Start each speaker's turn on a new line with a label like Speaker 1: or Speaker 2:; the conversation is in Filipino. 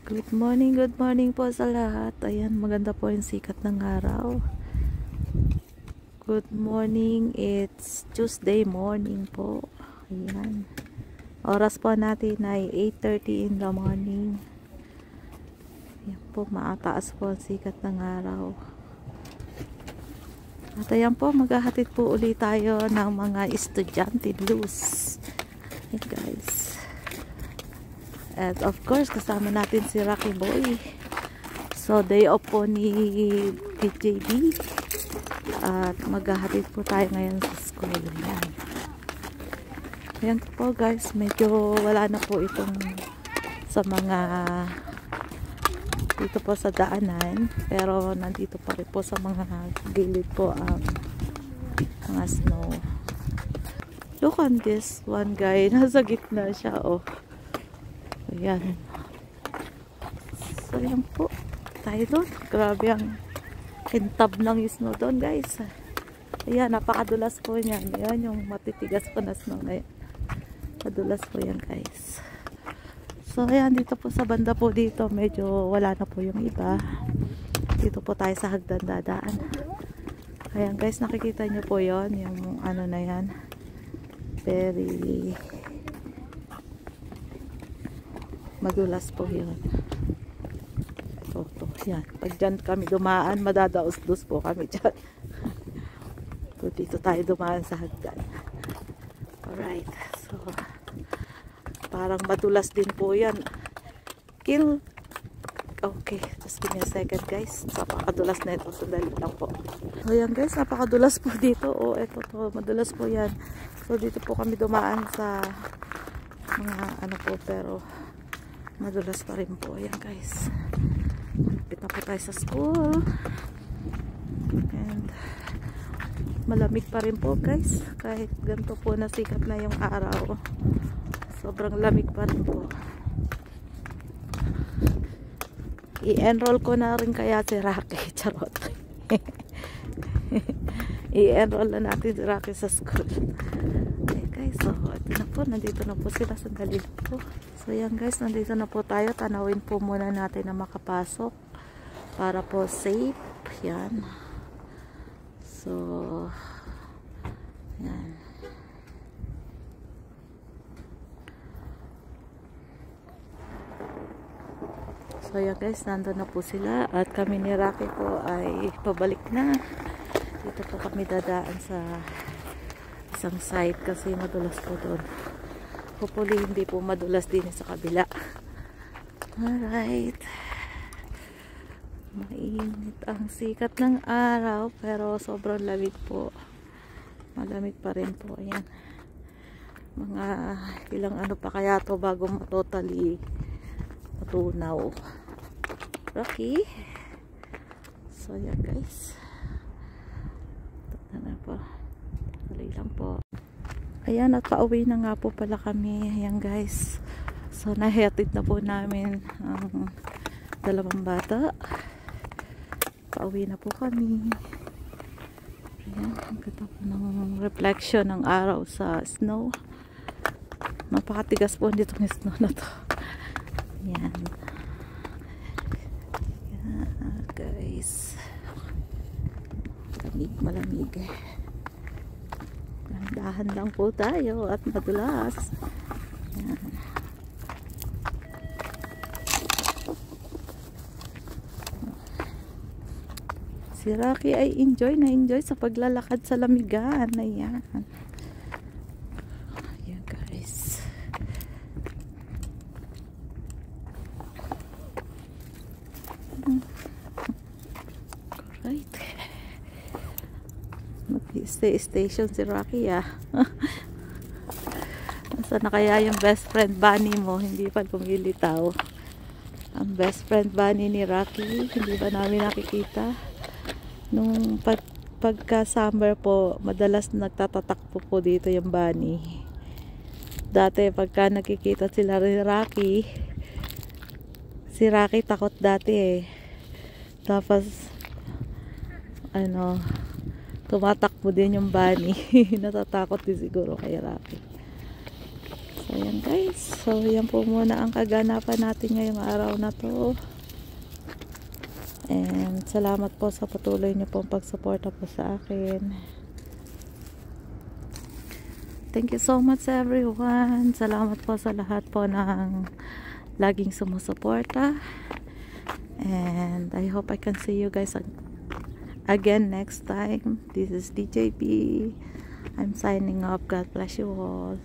Speaker 1: Good morning po sa lahat. Ayan, maganda po yung sikat ng araw. Good morning, it's Tuesday morning po. Ayan. Oras po natin ay 8:30 in the morning. Ayan po, maataas po ang sikat ng araw. At ayan po, maghahatid po ulit tayo ng mga estudyante blues. Hey guys. At of course, kasama natin si Rocky Boy. So, day off po ni DJB. At maghahatid po tayo ngayon sa school. Ayan. Ayan po guys, medyo wala na po itong sa mga dito po sa daanan. Pero nandito pa rin po sa mga gilid po ang mga snow. Look on this one guy. Nasa gitna siya, oh. Ayan. So, yan po. Tayo doon. Grabe ang kintab ng snow doon, guys. Ayan, napakadulas po niyan. Ayan, yung matitigas po na snow na yan. Madulas po yan, guys. So, ayan, dito po sa banda po dito, medyo wala na po yung iba. Dito po tayo sa hagdan dadaan. Ayan, guys, nakikita nyo po yon yung ano na yan. Very madulas po yun. So, yan. Pag dyan kami dumaan, madadaos-dos po kami dyan. So, dito tayo dumaan sa hagdan. Alright. So, parang madulas din po yan. Okay. Just give me a second, guys. Napakadulas na ito. Sandali lang po. So, yan, guys. Napakadulas po dito. Oh, ito to. Madulas po yan. So, dito po kami dumaan sa mga ano po, pero madulas pa rin po. Ayan guys, malapit na po tayo sa school and malamig pa rin po guys, kahit ganito po na sikat na yung araw, sobrang lamig pa rin po. I-enroll ko na rin kaya si Rocky. Charot. I-enroll na natin si Rocky sa school. Okay guys, so ito na po, nandito na po sila, sandali po. So yan guys, nandito na po tayo. Tanawin po muna natin na makapasok para po safe. Yan. So yan. So yan guys, nandun na po sila. At kami ni Rocky po ay pabalik na. Dito po kami dadaan sa isang side kasi madulas po doon. Hopefully hindi po madulas din sa kabila. Alright. Mainit ang sikat ng araw pero sobrang lamig po. Malamig pa rin po. Ayan. Mga ilang ano pa kaya to bago totally matunaw. Rocky. So yan guys. Ito na po. Tuloy lang po. Ayan, at pauwi na nga po pala kami. Ayan guys. So, nahatid na po namin ang dalawang bata. Pauwi na po kami. Ayan, ang ganda po ng reflection ng araw sa snow. Napakatigas po dito ng snow na to. Ayan. Ayan guys. Malamig. Dahan lang po tayo at madulas. Ayan. Si Rocky ay enjoy sa paglalakad sa lamigan. Ayan. Ayan guys. Alright. Stay station si Rocky Nasaan na kaya yung best friend bunny mo? Hindi pa lumilitaw. Ang best friend bunny ni Rocky, hindi pa namin nakikita. Nung pagka summer po, madalas nagtatatakbo po dito yung bunny. Dati pagka nakikita sila ni Rocky, si Rocky takot dati Tapos ano, tumatakbo din yung bunny. Natatakot din siguro kay Rocky. So Ayan guys, so yan po muna ang kaganapan natin ngayong araw na to. And salamat po sa patuloy niyo pong pagsuporta po sa akin. Thank you so much everyone. Salamat po sa lahat po ng laging sumusuporta. And I hope I can see you guys again next time. This is DJP. I'm signing off. God bless you all.